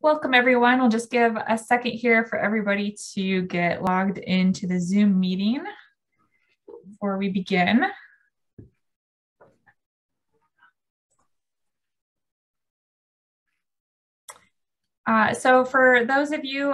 Welcome everyone. We'll just give a second here for everybody to get logged into the Zoom meeting before we begin. So for those of you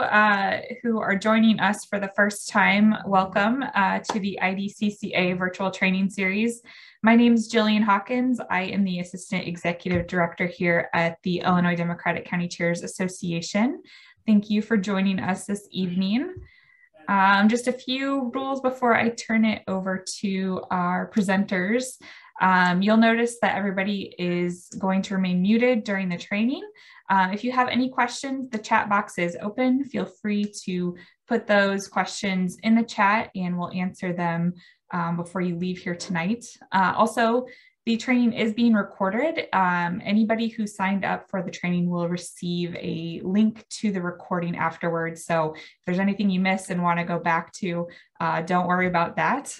who are joining us for the first time, welcome to the IDCCA virtual training series. My name is Jillian Hawkins. I am the Assistant Executive Director here at the Illinois Democratic County Chairs Association. Thank you for joining us this evening. Just a few rules before I turn it over to our presenters. You'll notice that everybody is going to remain muted during the training. If you have any questions, the chat box is open. Feel free to put those questions in the chat and we'll answer them before you leave here tonight. Also, the training is being recorded. Anybody who signed up for the training will receive a link to the recording afterwards. So if there's anything you missed and want to go back to, don't worry about that.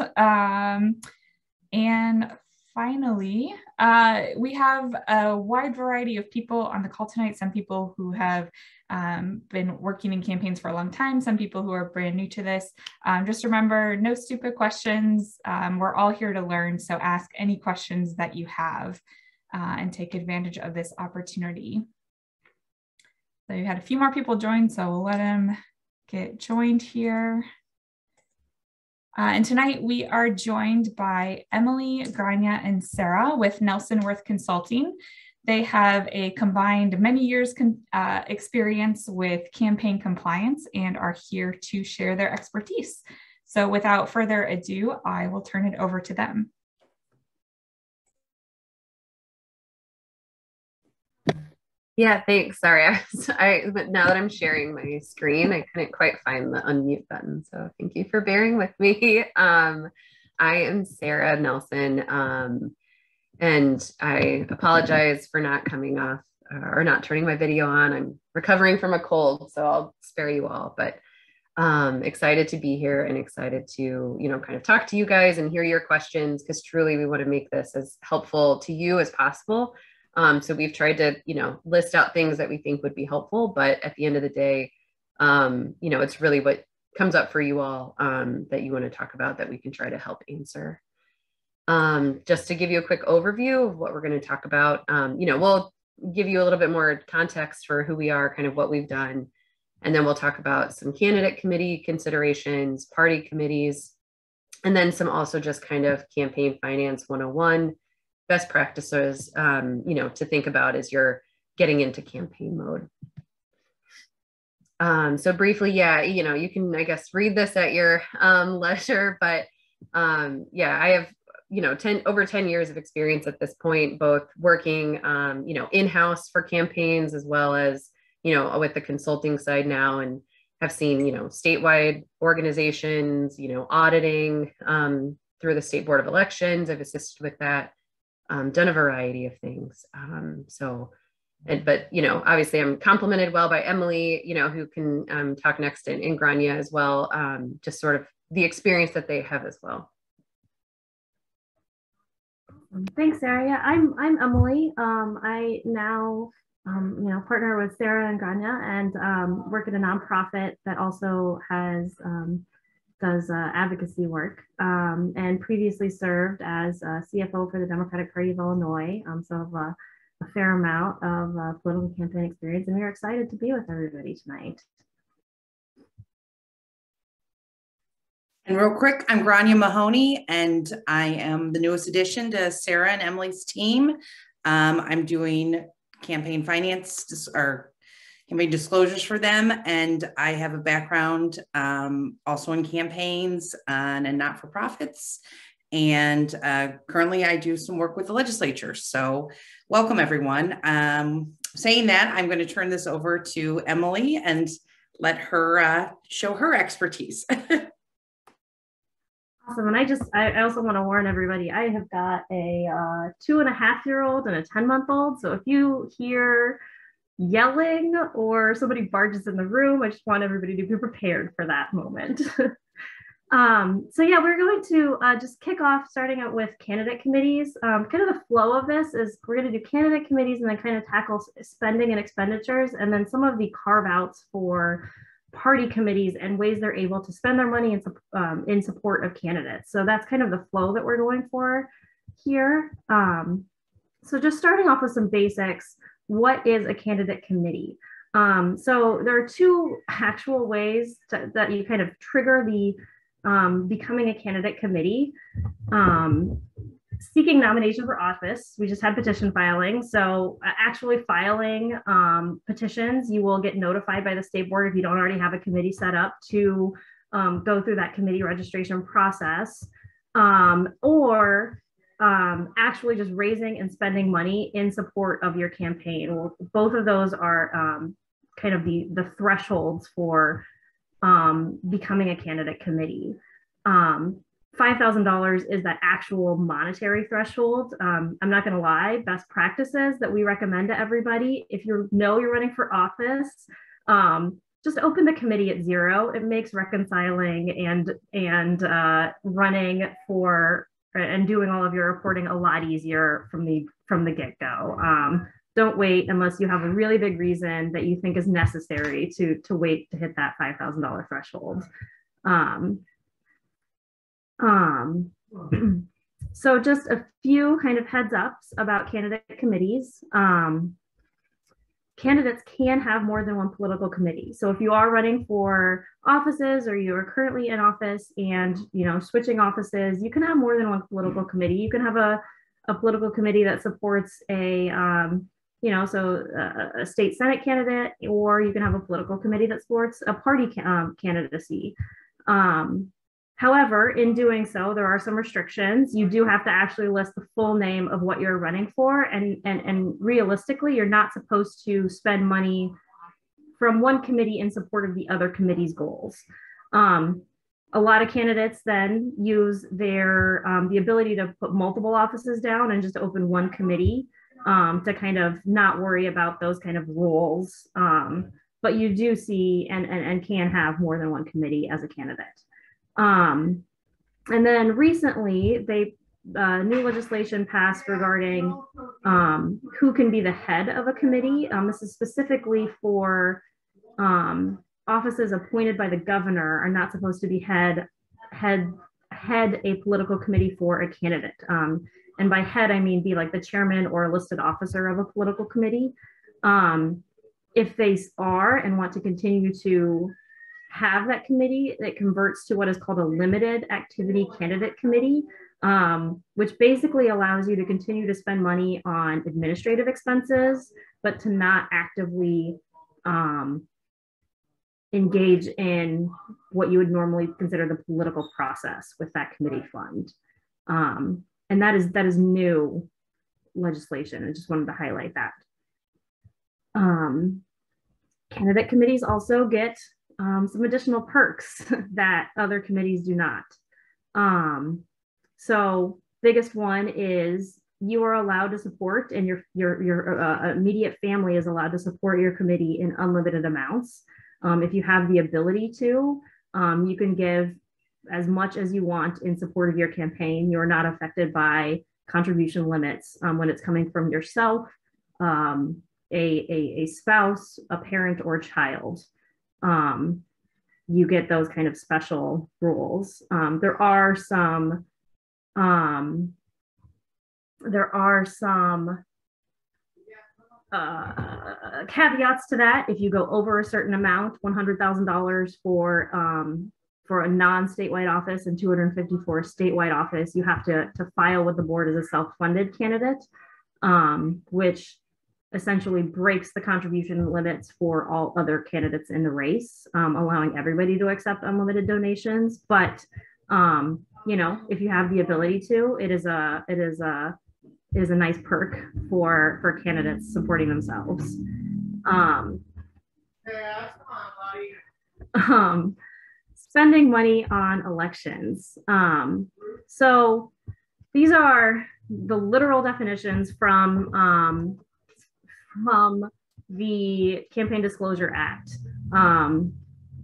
And finally, we have a wide variety of people on the call tonight. Some people who have been working in campaigns for a long time, some people who are brand new to this. Just remember, no stupid questions. We're all here to learn, so ask any questions that you have and take advantage of this opportunity. So you had a few more people join, so we'll let them get joined here. And tonight we are joined by Emily, Grania, and Sarah with Nelson Worth Consulting. They have a combined many years experience with campaign compliance and are here to share their expertise. So without further ado, I will turn it over to them. Yeah, thanks. Sorry, but now that I'm sharing my screen, I couldn't quite find the unmute button. So thank you for bearing with me. I am Sarah Nelson, and I apologize for not coming off or not turning my video on. I'm recovering from a cold, so I'll spare you all. But excited to be here and excited to kind of talk to you guys and hear your questions, because truly we want to make this as helpful to you as possible. So we've tried to, list out things that we think would be helpful, but at the end of the day, it's really what comes up for you all that you want to talk about that we can try to help answer. Just to give you a quick overview of what we're going to talk about, we'll give you a little bit more context for who we are, kind of what we've done, and then we'll talk about some candidate committee considerations, party committees, and then some also just kind of campaign finance 101. Best practices, to think about as you're getting into campaign mode. So briefly, you can, I guess, read this at your leisure, but I have, over 10 years of experience at this point, both working, in-house for campaigns as well as, with the consulting side now, and have seen, statewide organizations, auditing through the State Board of Elections. I've assisted with that. Done a variety of things. But obviously I'm complimented well by Emily, who can talk next, in Grania as well, just sort of the experience that they have as well. Thanks, Sarah. Yeah, I'm Emily. I now partner with Sarah and Grania and work at a nonprofit that also does advocacy work, and previously served as CFO for the Democratic Party of Illinois. So I have a fair amount of political campaign experience, and we're excited to be with everybody tonight. And real quick, I'm Grania Mahoney, and I am the newest addition to Sarah and Emily's team. I'm doing campaign finance or campaign disclosures for them, and I have a background also in campaigns and not-for-profits, and currently I do some work with the legislature. So welcome, everyone. Saying that, I'm going to turn this over to Emily and let her show her expertise. Awesome. And I also want to warn everybody, I have got a 2.5-year-old and a 10-month-old. So if you hear yelling or somebody barges in the room, I just want everybody to be prepared for that moment. So yeah, we're going to just kick off starting out with candidate committees. Kind of the flow of this is we're going to do candidate committees and then kind of tackle spending and expenditures, and then some of the carve outs for party committees and ways they're able to spend their money in support of candidates. So that's kind of the flow that we're going for here. So just starting off with some basics, what is a candidate committee? So there are two actual ways that you kind of trigger the becoming a candidate committee. Seeking nomination for office, we just had petition filing. So actually filing petitions, you will get notified by the state board if you don't already have a committee set up to go through that committee registration process, or actually just raising and spending money in support of your campaign. Well, both of those are kind of the thresholds for becoming a candidate committee. $5,000 is that actual monetary threshold. I'm not going to lie, best practices that we recommend to everybody, if you know you're running for office, just open the committee at zero. It makes reconciling and running for and doing all of your reporting a lot easier from the get-go. Don't wait unless you have a really big reason that you think is necessary to wait to hit that $5,000 threshold. So just a few kind of heads ups about candidate committees. Candidates can have more than one political committee. So if you are running for offices or you are currently in office and switching offices, you can have more than one political committee. You can have a political committee that supports a state Senate candidate, or you can have a political committee that supports a party candidacy. However, in doing so, there are some restrictions. You do have to actually list the full name of what you're running for, and realistically, you're not supposed to spend money from one committee in support of the other committee's goals. A lot of candidates then use their the ability to put multiple offices down and just open one committee to kind of not worry about those kind of rules. But you do see and can have more than one committee as a candidate. And then recently, new legislation passed regarding who can be the head of a committee. This is specifically for offices appointed by the governor are not supposed to be head a political committee for a candidate. And by head, I mean be like the chairman or a listed officer of a political committee. If they are and want to continue to have that committee, that converts to what is called a limited activity candidate committee, which basically allows you to continue to spend money on administrative expenses, but to not actively engage in what you would normally consider the political process with that committee fund. And that is new legislation. I just wanted to highlight that. Candidate committees also get some additional perks that other committees do not. So biggest one is you are allowed to support, and your immediate family is allowed to support your committee in unlimited amounts. If you have the ability to, you can give as much as you want in support of your campaign. You're not affected by contribution limits when it's coming from yourself, a spouse, a parent, or a child. You get those kind of special rules. There are some caveats to that. If you go over a certain amount, $100,000 for a non-statewide office and $250,000 for a statewide office, you have to file with the board as a self-funded candidate, which essentially breaks the contribution limits for all other candidates in the race, allowing everybody to accept unlimited donations. But if you have the ability to, it is a nice perk for candidates supporting themselves. Spending money on elections. So these are the literal definitions from the Campaign Disclosure Act.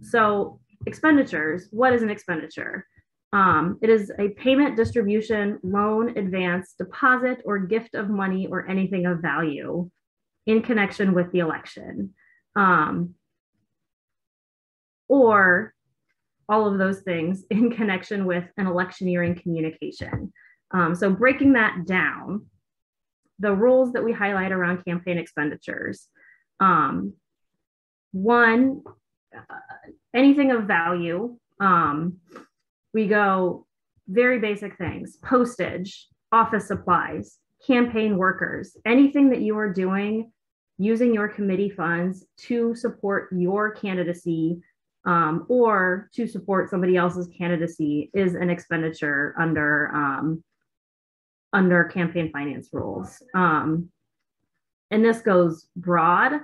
So expenditures, what is an expenditure? It is a payment, distribution, loan, advance, deposit, or gift of money or anything of value in connection with the election. Or all of those things in connection with an electioneering communication. So breaking that down, the rules that we highlight around campaign expenditures. One, anything of value. We go very basic things: postage, office supplies, campaign workers, anything that you are doing using your committee funds to support your candidacy or to support somebody else's candidacy is an expenditure under campaign finance rules. And this goes broad.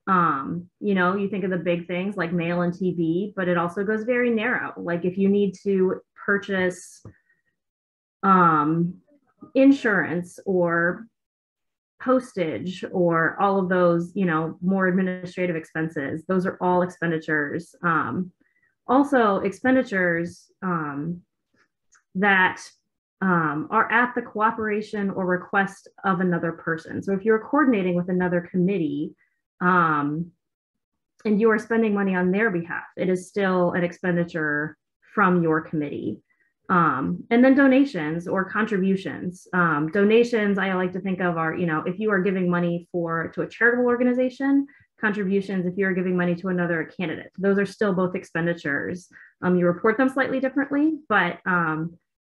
You think of the big things like mail and TV, but it also goes very narrow. Like if you need to purchase insurance or postage or all of those, more administrative expenses, those are all expenditures. Also expenditures that are at the cooperation or request of another person. So if you're coordinating with another committee and you are spending money on their behalf, it is still an expenditure from your committee. And then donations or contributions. Donations I like to think of are, if you are giving money to a charitable organization. Contributions if you're giving money to another candidate. Those are still both expenditures. You report them slightly differently, but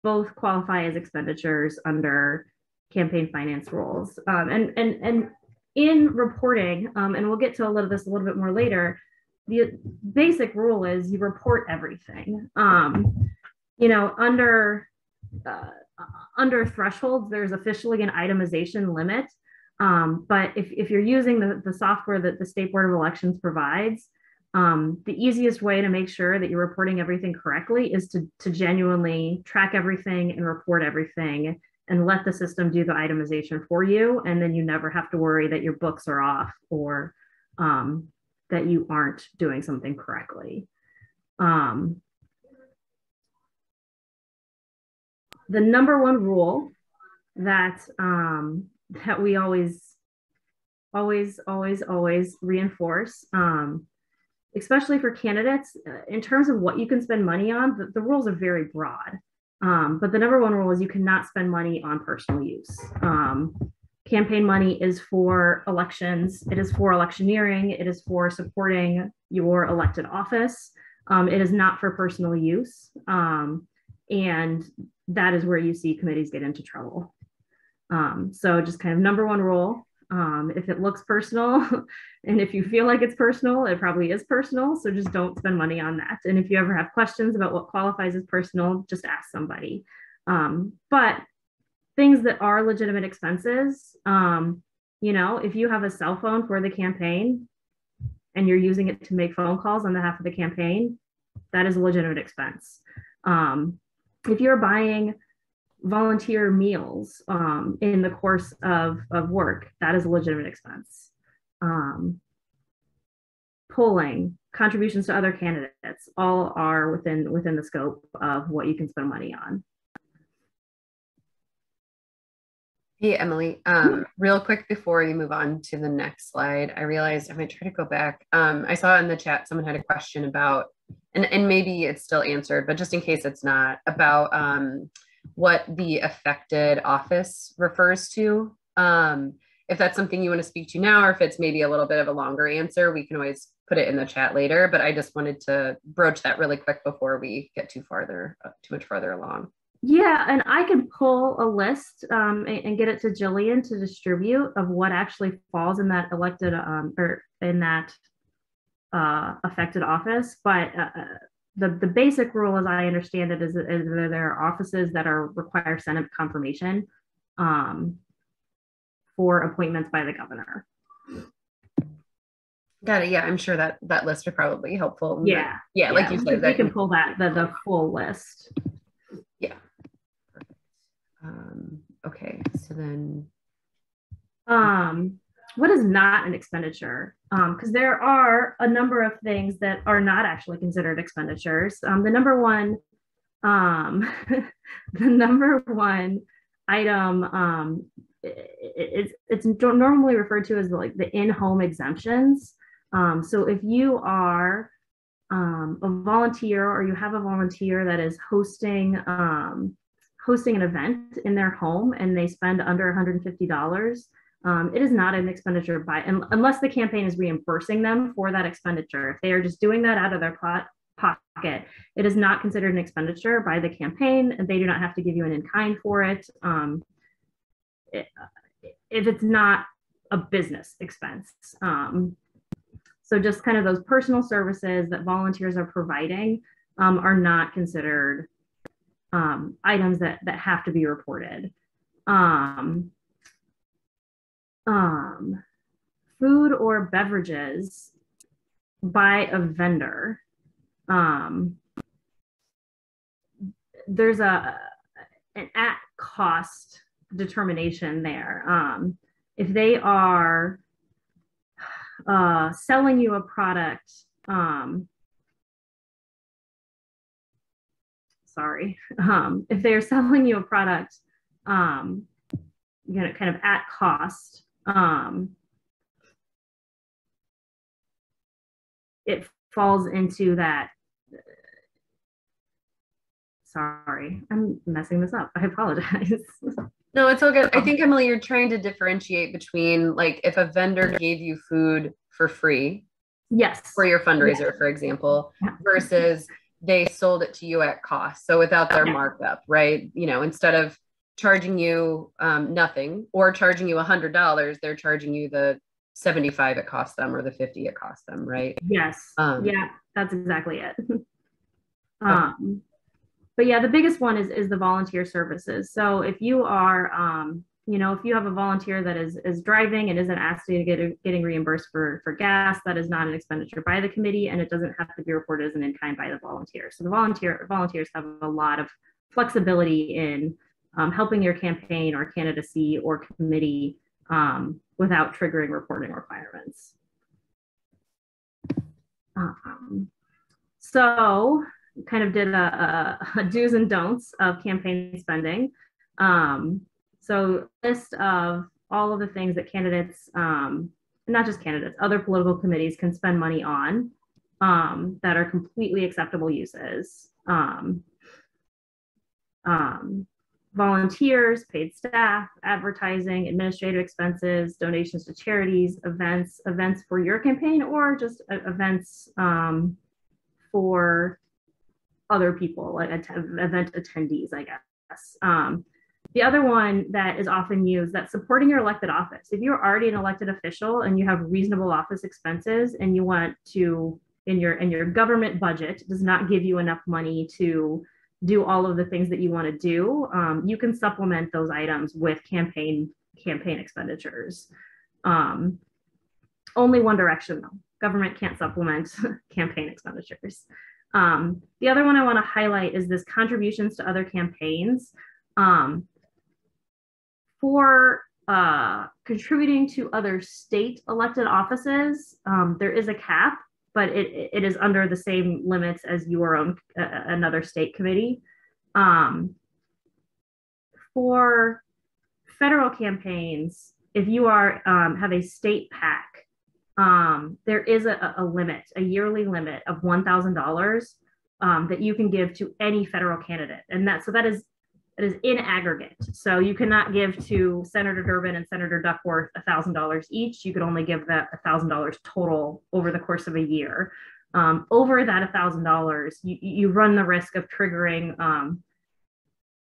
both qualify as expenditures under campaign finance rules. And in reporting, and we'll get to this a little bit more later, the basic rule is you report everything. Under thresholds, there's officially an itemization limit. But if you're using the software that the State Board of Elections provides, the easiest way to make sure that you're reporting everything correctly is to genuinely track everything and report everything and let the system do the itemization for you. And then you never have to worry that your books are off or that you aren't doing something correctly. The number one rule that we always reinforce, especially for candidates, in terms of what you can spend money on, the rules are very broad. But the number one rule is you cannot spend money on personal use. Campaign money is for elections. It is for electioneering. It is for supporting your elected office. It is not for personal use. And that is where you see committees get into trouble. So just kind of number one rule, if it looks personal and if you feel like it's personal, it probably is personal. So just don't spend money on that. And if you ever have questions about what qualifies as personal, just ask somebody. But things that are legitimate expenses, if you have a cell phone for the campaign and you're using it to make phone calls on behalf of the campaign, that is a legitimate expense. If you're buying volunteer meals in the course of work, that is a legitimate expense. Polling, contributions to other candidates, all are within the scope of what you can spend money on. Hey, Emily, real quick before you move on to the next slide, I realized I might try to go back. I saw in the chat someone had a question about, and maybe it's still answered, but just in case it's not, about what the affected office refers to. If that's something you want to speak to now, or if it's maybe a little bit of a longer answer, we can always put it in the chat later, but I just wanted to broach that really quick before we get too much farther along. Yeah, and I can pull a list and get it to Jillian to distribute of what actually falls in that elected or in that affected office. But the basic rule, as I understand it, is that there are offices that require Senate confirmation for appointments by the governor. Got it. Yeah, I'm sure that list would probably be helpful. Yeah, like you said, we can pull the full list. Yeah. Okay, so then what is not an expenditure? Because there are a number of things that are not actually considered expenditures. The number one The number one item, it's normally referred to as like the in-home exemptions. So if you are a volunteer, or you have a volunteer that is hosting an event in their home and they spend under $150, it is not an expenditure unless the campaign is reimbursing them for that expenditure. If they are just doing that out of their pocket, it is not considered an expenditure by the campaign. They do not have to give you an in-kind for it. If it's not a business expense. So just kind of those personal services that volunteers are providing are not considered items that have to be reported. Food or beverages by a vendor. There's an at cost determination there. If they are selling you a product, if they're selling you a product, kind of at cost, it falls into that. Sorry, I'm messing this up. I apologize. No, it's all good. I think, Emily, you're trying to differentiate between, like, if a vendor gave you food for free, yes, for your fundraiser, for example, versus they sold it to you at cost. So without their markup, right? Instead of charging you nothing or charging you $100, they're charging you the 75 it cost them or the 50 it cost them, right? Yes. Yeah, that's exactly it. But yeah, the biggest one is the volunteer services. So if you are, if you have a volunteer that is driving and isn't actually getting reimbursed for gas, that is not an expenditure by the committee, and it doesn't have to be reported as an in-kind by the volunteer. So the volunteers have a lot of flexibility in helping your campaign or candidacy or committee without triggering reporting requirements. So kind of did a do's and don'ts of campaign spending. So list of all of the things that candidates, not just candidates, other political committees can spend money on that are completely acceptable uses. Volunteers, paid staff, advertising, administrative expenses, donations to charities, events for your campaign, or just events for other people, like event attendees, I guess. The other one that is often used, that's supporting your elected office. If you're already an elected official and you have reasonable office expenses and you want to, in your government budget does not give you enough money to do all of the things that you want to do, you can supplement those items with campaign expenditures. Only one direction though. Government can't supplement campaign expenditures. The other one I want to highlight is this contributions to other campaigns. For contributing to other state elected offices, there is a cap, but it is under the same limits as your own another state committee. For federal campaigns, if you are have a state PAC, there is a limit, a yearly limit of $1,000 that you can give to any federal candidate, and that is in aggregate. So you cannot give to Senator Durbin and Senator Duckworth $1,000 each. You could only give that $1,000 total over the course of a year. Over that $1,000, you run the risk of triggering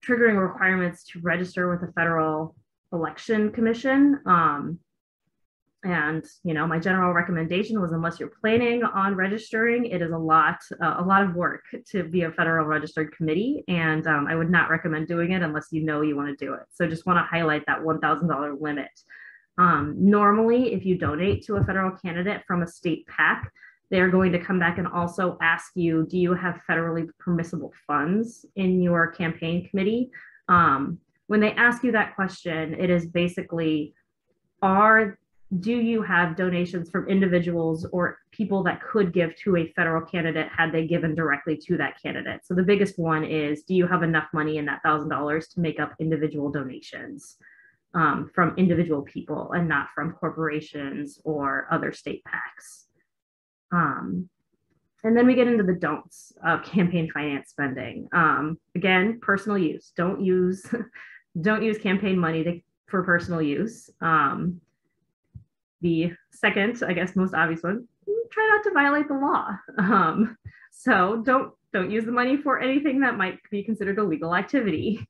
requirements to register with the Federal Election Commission. And my general recommendation was, unless you're planning on registering, it is a lot of work to be a federal registered committee, and I would not recommend doing it unless you know you want to do it. So just want to highlight that $1,000 limit. Normally, if you donate to a federal candidate from a state PAC, they're going to come back and also ask you, do you have federally permissible funds in your campaign committee? When they ask you that question, it is basically, are do you have donations from individuals or people that could give to a federal candidate had they given directly to that candidate? So the biggest one is, do you have enough money in that $1,000 to make up individual donations from individual people and not from corporations or other state PACs? And then we get into the don'ts of campaign finance spending. Again, personal use. Don't use campaign money for personal use. The second, I guess, most obvious one, try not to violate the law. So don't use the money for anything that might be considered illegal activity.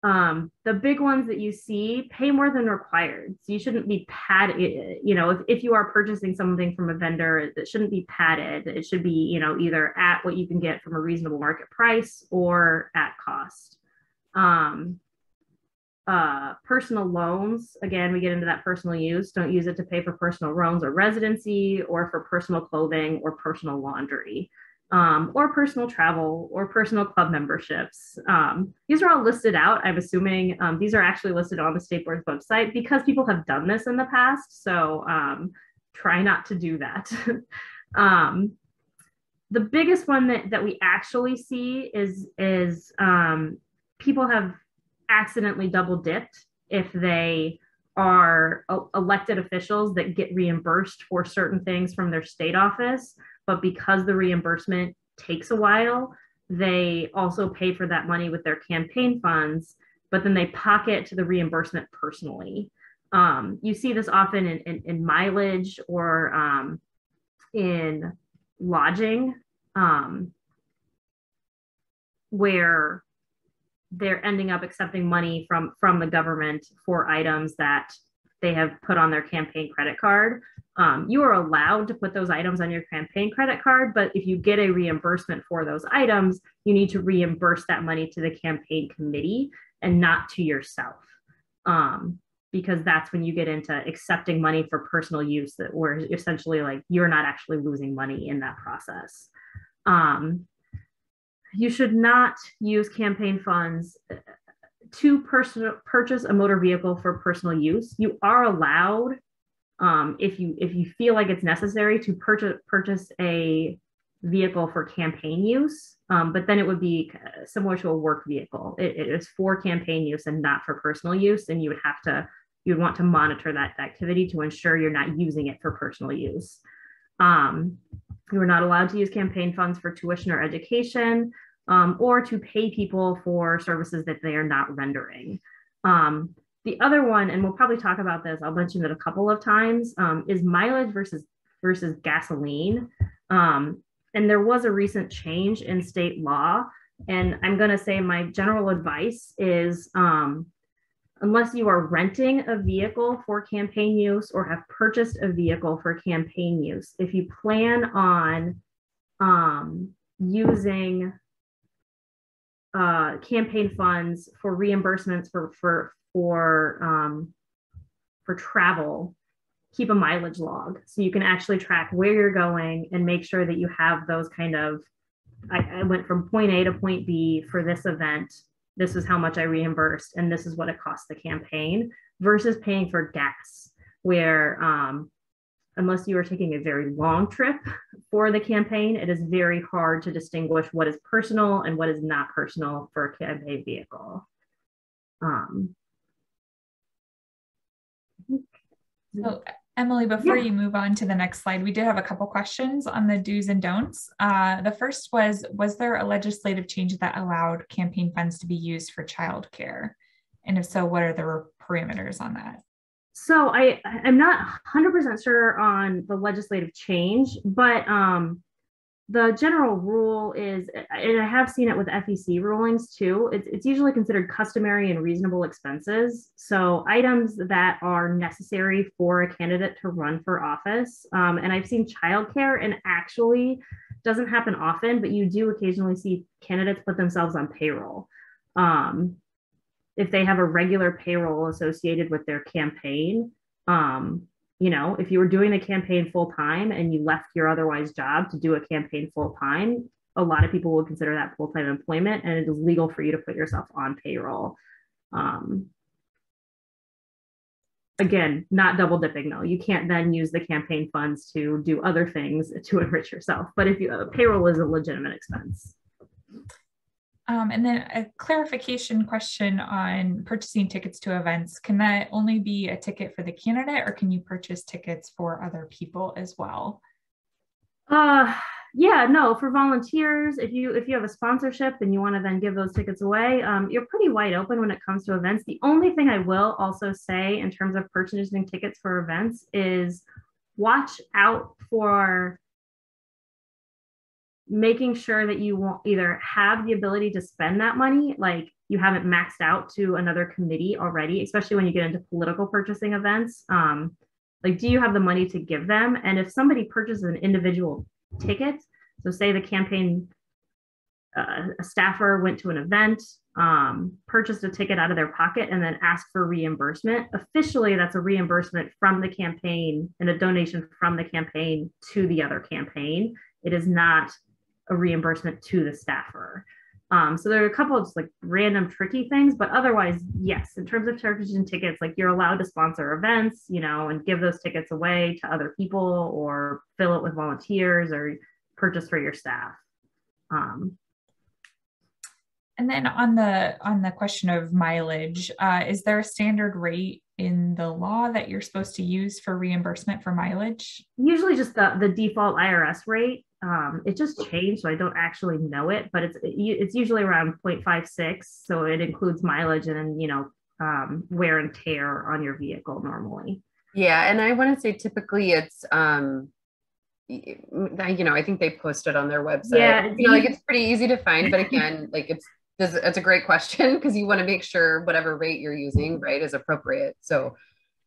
The big ones that you see, pay more than required. So you shouldn't be padded, if you are purchasing something from a vendor, it shouldn't be padded. It should be, either at what you can get from a reasonable market price or at cost. Personal loans, again, we get into that personal use. Don't use it to pay for personal loans or residency or for personal clothing or personal laundry. Or personal travel or personal club memberships. These are all listed out. I'm assuming these are actually listed on the state board's website because people have done this in the past. So try not to do that. The biggest one that we actually see is people have accidentally double dipped if they are elected officials that get reimbursed for certain things from their state office, but because the reimbursement takes a while, they also pay for that money with their campaign funds, but then they pocket the reimbursement personally. You see this often in mileage or in lodging, where they're ending up accepting money from the government for items that they have put on their campaign credit card. You are allowed to put those items on your campaign credit card, but if you get a reimbursement for those items, you need to reimburse that money to the campaign committee and not to yourself. Because that's when you get into accepting money for personal use, that where essentially like you're not actually losing money in that process. You should not use campaign funds to purchase a motor vehicle for personal use. You are allowed, if you feel like it's necessary, to purchase a vehicle for campaign use, but then it would be similar to a work vehicle. It is for campaign use and not for personal use, and you would want to monitor that activity to ensure you're not using it for personal use. You are not allowed to use campaign funds for tuition or education, or to pay people for services that they are not rendering. The other one, and we'll probably talk about this, I'll mention it a couple of times, is mileage versus gasoline. And there was a recent change in state law. And I'm going to say my general advice is, unless you are renting a vehicle for campaign use or have purchased a vehicle for campaign use, if you plan on using campaign funds for reimbursements for travel, keep a mileage log so you can actually track where you're going and make sure that you have those kind of, I went from point A to point B for this event, this is how much I reimbursed, and this is what it cost the campaign, versus paying for gas, where unless you are taking a very long trip for the campaign, it is very hard to distinguish what is personal and what is not personal for a campaign vehicle. So Emily, before you move on to the next slide, we did have a couple questions on the do's and don'ts. The first was there a legislative change that allowed campaign funds to be used for childcare? And if so, what are the parameters on that? So I'm not 100% sure on the legislative change, but the general rule is, and I have seen it with FEC rulings too, it's usually considered customary and reasonable expenses. So items that are necessary for a candidate to run for office. And I've seen childcare, and actually doesn't happen often, but you do occasionally see candidates put themselves on payroll. If they have a regular payroll associated with their campaign, if you were doing a campaign full time and you left your otherwise job to do a campaign full time, a lot of people would consider that full-time employment, and it is legal for you to put yourself on payroll. again, not double dipping though. You can't then use the campaign funds to do other things to enrich yourself. But if payroll is a legitimate expense. And then a clarification question on purchasing tickets to events. Can that only be a ticket for the candidate, or can you purchase tickets for other people as well? Yeah, no, for volunteers, if you have a sponsorship and you want to then give those tickets away, you're pretty wide open when it comes to events. The only thing I will also say in terms of purchasing tickets for events is watch out for making sure that you won't either have the ability to spend that money, like you haven't maxed out to another committee already, especially when you get into political purchasing events. Like, do you have the money to give them? And if somebody purchases an individual ticket, so say the campaign, a staffer went to an event, purchased a ticket out of their pocket and then asked for reimbursement, officially that's a reimbursement from the campaign and a donation from the campaign to the other campaign. It is not a reimbursement to the staffer. So there are a couple of just like random tricky things, but otherwise, yes, in terms of purchasing tickets, like you're allowed to sponsor events, you know, and give those tickets away to other people or fill it with volunteers or purchase for your staff. And then on the question of mileage, is there a standard rate in the law that you're supposed to use for reimbursement for mileage? Usually just the default IRS rate. It just changed, so I don't actually know it, but it's usually around 0.56. So it includes mileage and then, you know, wear and tear on your vehicle normally. Yeah, and I want to say typically it's you know, I think they post it on their website. Yeah, you know, like it's pretty easy to find, but again, like it's a great question because you want to make sure whatever rate you're using, right, is appropriate. So,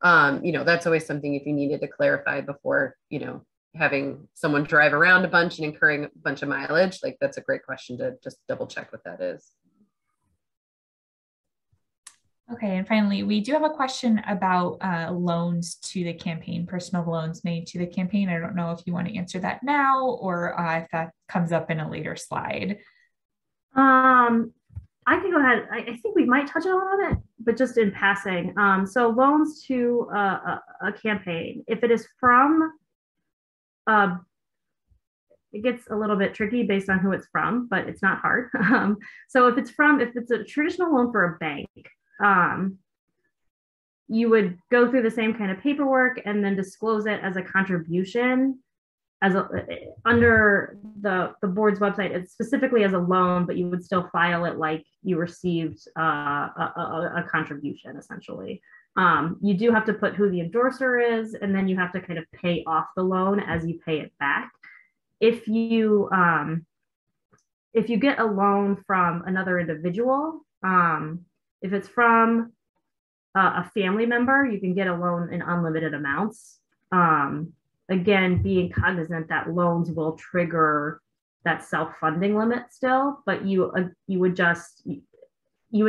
you know, that's always something if you needed to clarify before, you know, having someone drive around a bunch and incurring a bunch of mileage, like that's a great question to just double check what that is. Okay, and finally, we do have a question about loans to the campaign, personal loans made to the campaign. I don't know if you want to answer that now or if that comes up in a later slide. I can go ahead. I think we might touch on it, but just in passing. So loans to a campaign, if it is from, it gets a little bit tricky based on who it's from, but it's not hard. So if it's a traditional loan for a bank, you would go through the same kind of paperwork and then disclose it as a contribution under the board's website. It's specifically as a loan, but you would still file it like you received a contribution essentially. You do have to put who the endorser is, and then you have to kind of pay off the loan as you pay it back. If you get a loan from another individual, if it's from a family member, you can get a loan in unlimited amounts. Again, being cognizant that loans will trigger that self-funding limit still, but you would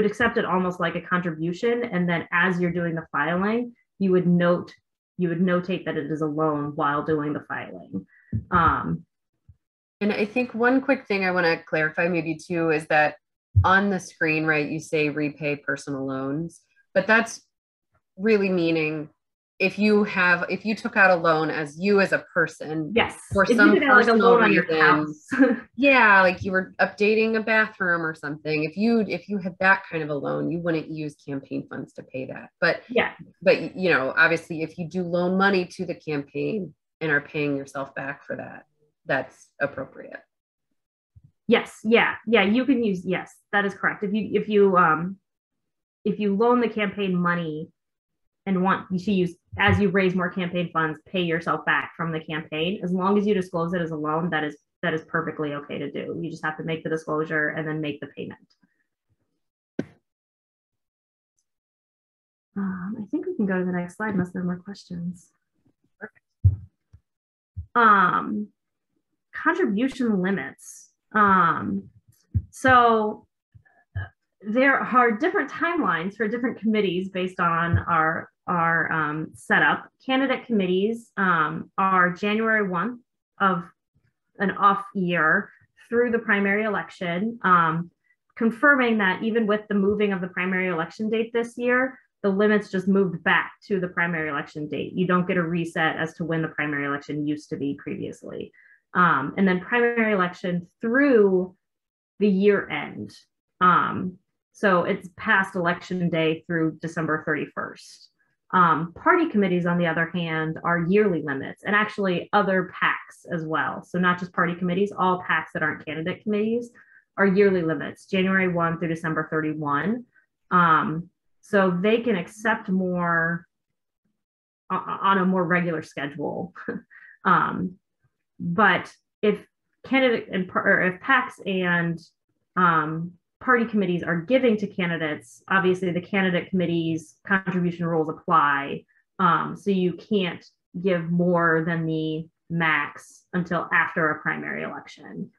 accept it almost like a contribution, and then as you're doing the filing, you would notate that it is a loan while doing the filing. And I think one quick thing I want to clarify maybe too is that on the screen, right, you say repay personal loans, but that's really meaning if you took out a loan as you as a person, yes, for some personal reason, yeah, like you were updating a bathroom or something. If you had that kind of a loan, you wouldn't use campaign funds to pay that. But yeah, but you know, obviously, if you do loan money to the campaign and are paying yourself back for that, that's appropriate. Yes, yeah, you can use, yes, that is correct. If you loan the campaign money and want to use, as you raise more campaign funds, pay yourself back from the campaign, as long as you disclose it as a loan, that is perfectly okay to do. You just have to make the disclosure and then make the payment. I think we can go to the next slide unless there are more questions. Contribution limits. So there are different timelines for different committees based on our setup. Candidate committees are January 1 of an off year through the primary election, confirming that even with the moving of the primary election date this year, the limits just moved back to the primary election date. You don't get a reset as to when the primary election used to be previously. And then primary election through the year end. So it's past election day through December 31st. Party committees, on the other hand, are yearly limits, and actually other PACs as well. So not just party committees, all PACs that aren't candidate committees are yearly limits, January 1 through December 31. So they can accept more on a more regular schedule. But if candidate or if PACs and party committees are giving to candidates, obviously the candidate committee's contribution rules apply. So you can't give more than the max until after a primary election.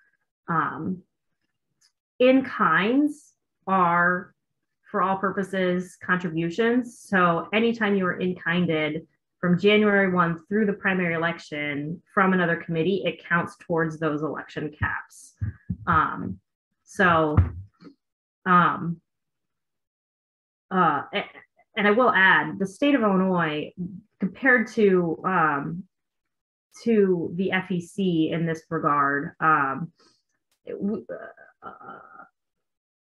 In-kinds are, for all purposes, contributions. So anytime you are in-kinded from January 1 through the primary election from another committee, it counts towards those election caps. And I will add, the state of Illinois, compared to the FEC in this regard,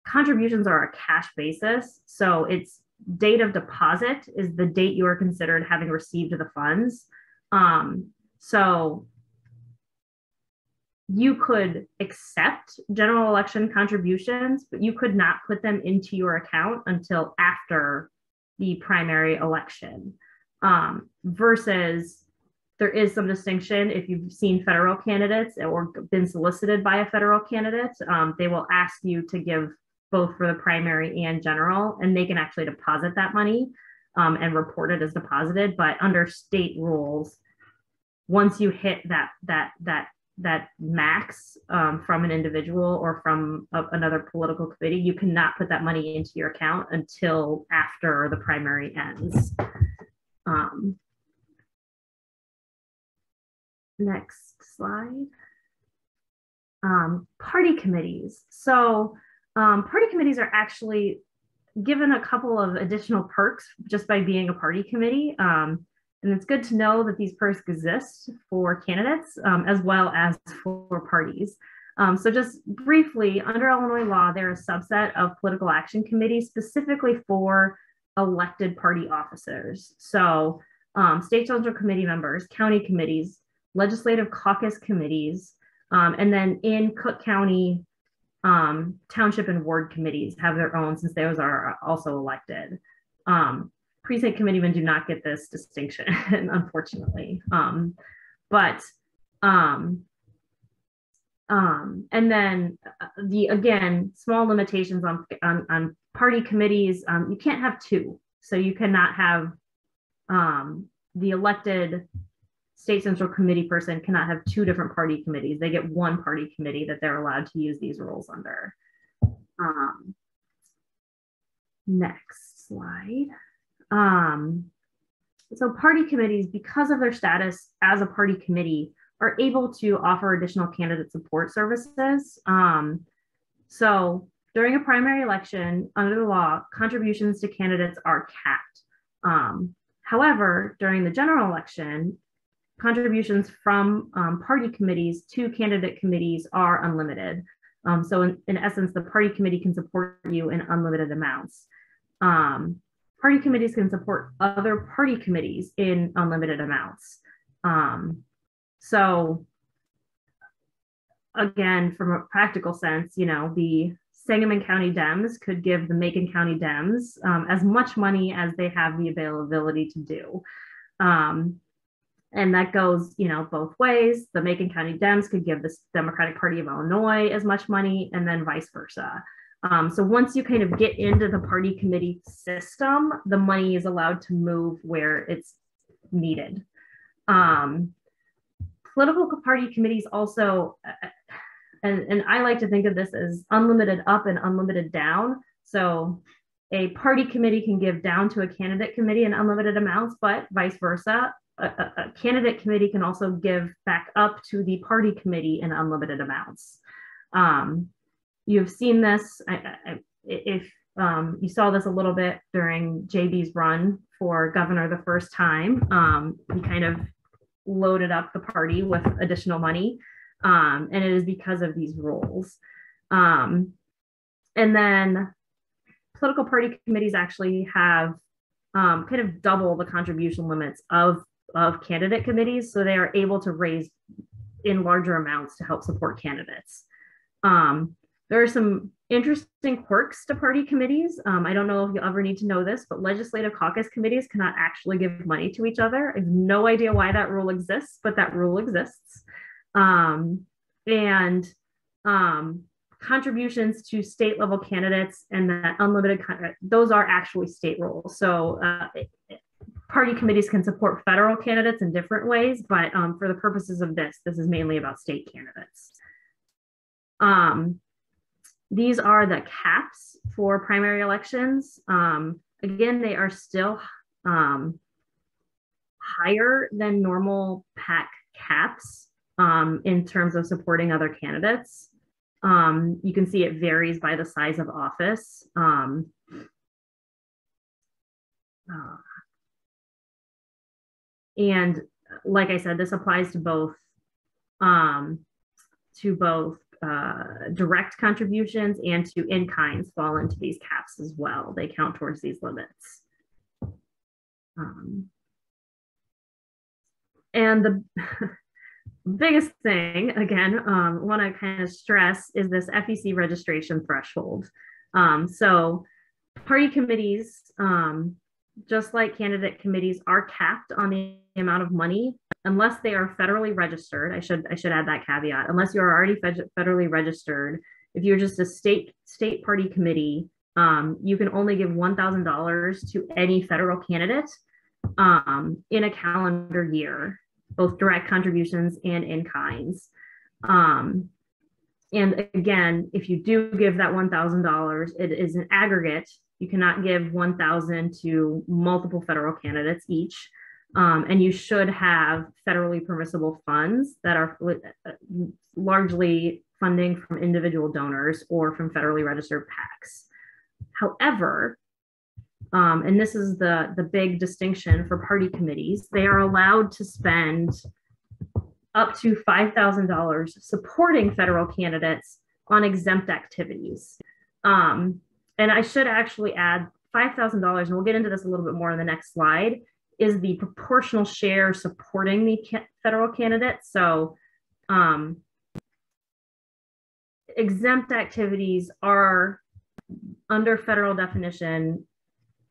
contributions are a cash basis. So it's date of deposit is the date you are considered having received the funds. So you could accept general election contributions, but you could not put them into your account until after the primary election. Versus there is some distinction. If you've seen federal candidates or been solicited by a federal candidate, they will ask you to give both for the primary and general, and they can actually deposit that money and report it as deposited. But under state rules, once you hit that max from an individual or from another political committee, you cannot put that money into your account until after the primary ends. Next slide. Party committees. So party committees are actually given a couple of additional perks just by being a party committee. And it's good to know that these perks exist for candidates as well as for parties. So just briefly, under Illinois law, there is a subset of political action committees specifically for elected party officers. So state central committee members, county committees, legislative caucus committees, and then in Cook County, township and ward committees have their own, since those are also elected. Precinct committeemen do not get this distinction, unfortunately. And then again, small limitations on party committees. You can't have two. So you cannot have the elected state central committee person cannot have two different party committees. They get one party committee that they're allowed to use these rules under. Next slide. So party committees, because of their status as a party committee, are able to offer additional candidate support services. So during a primary election, under the law, contributions to candidates are capped. However, during the general election, contributions from party committees to candidate committees are unlimited. So in essence, the party committee can support you in unlimited amounts. Party committees can support other party committees in unlimited amounts. So again, from a practical sense, you know, the Sangamon County Dems could give the Macon County Dems as much money as they have the availability to do. And that goes, you know, both ways. The Macon County Dems could give the Democratic Party of Illinois as much money, and then vice versa. So once you kind of get into the party committee system, the money is allowed to move where it's needed. Political party committees also, and I like to think of this as unlimited up and unlimited down. So a party committee can give down to a candidate committee in unlimited amounts, but vice versa. A candidate committee can also give back up to the party committee in unlimited amounts. You've seen this, if you saw this a little bit during JB's run for governor the first time. He kind of loaded up the party with additional money, and it is because of these rules. And then political party committees actually have kind of double the contribution limits of candidate committees, so they are able to raise in larger amounts to help support candidates. There are some interesting quirks to party committees. I don't know if you ever need to know this, but legislative caucus committees cannot actually give money to each other. I have no idea why that rule exists, but that rule exists. Contributions to state level candidates and that unlimited, those are actually state rules. So party committees can support federal candidates in different ways, but for the purposes of this is mainly about state candidates. These are the caps for primary elections. Again, they are still higher than normal PAC caps in terms of supporting other candidates. You can see it varies by the size of office. And like I said, this applies to both direct contributions and to in-kinds fall into these caps as well. They count towards these limits. And the biggest thing, again, want to kind of stress is this FEC registration threshold. So party committees, just like candidate committees, are capped on the amount of money unless they are federally registered. I should add that caveat. Unless you're already federally registered, if you're just a state party committee, you can only give $1,000 to any federal candidate in a calendar year, both direct contributions and in-kinds. And again, if you do give that $1,000, it is an aggregate. You cannot give $1,000 to multiple federal candidates each. And you should have federally permissible funds that are largely funding from individual donors or from federally registered PACs. However, and this is the big distinction for party committees, they are allowed to spend up to $5,000 supporting federal candidates on exempt activities. And I should actually add $5,000, and we'll get into this a little bit more in the next slide, is the proportional share supporting the federal candidates. So exempt activities are, under federal definition,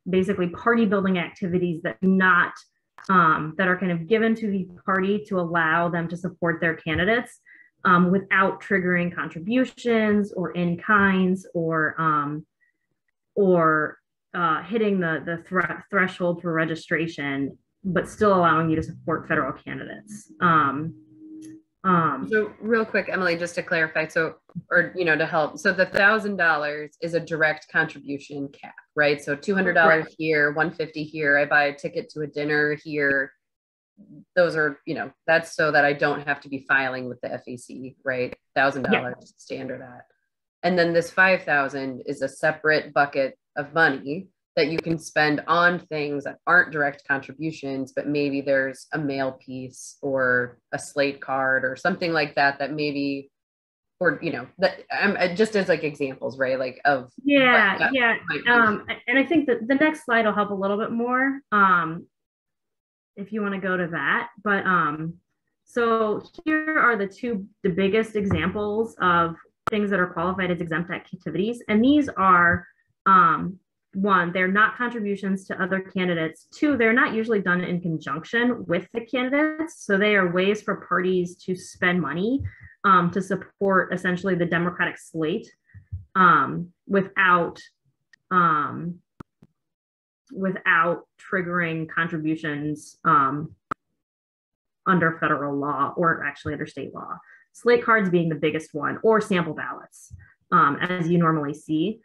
basically party building activities that that are kind of given to the party to allow them to support their candidates without triggering contributions or in-kinds or hitting the threshold for registration, but still allowing you to support federal candidates. So real quick, Emily, just to clarify, to help. So the $1,000 is a direct contribution cap, right? So $200 here, $150 here. I buy a ticket to a dinner here. Those are, that's so that I don't have to be filing with the FEC, right? $1,000 standard at. And then this $5,000 is a separate bucket of money that you can spend on things that aren't direct contributions, but maybe there's a mail piece or a slate card or something like that, that maybe, or, that I'm just as like examples, right? Like of. Yeah. And I think that the next slide will help a little bit more if you want to go to that. But so here are the biggest examples of things that are qualified as exempt activities. And these are, one, they're not contributions to other candidates. Two, they're not usually done in conjunction with the candidates. So they are ways for parties to spend money to support essentially the Democratic slate without triggering contributions under federal law or actually under state law. Slate cards being the biggest one, or sample ballots, as you normally see.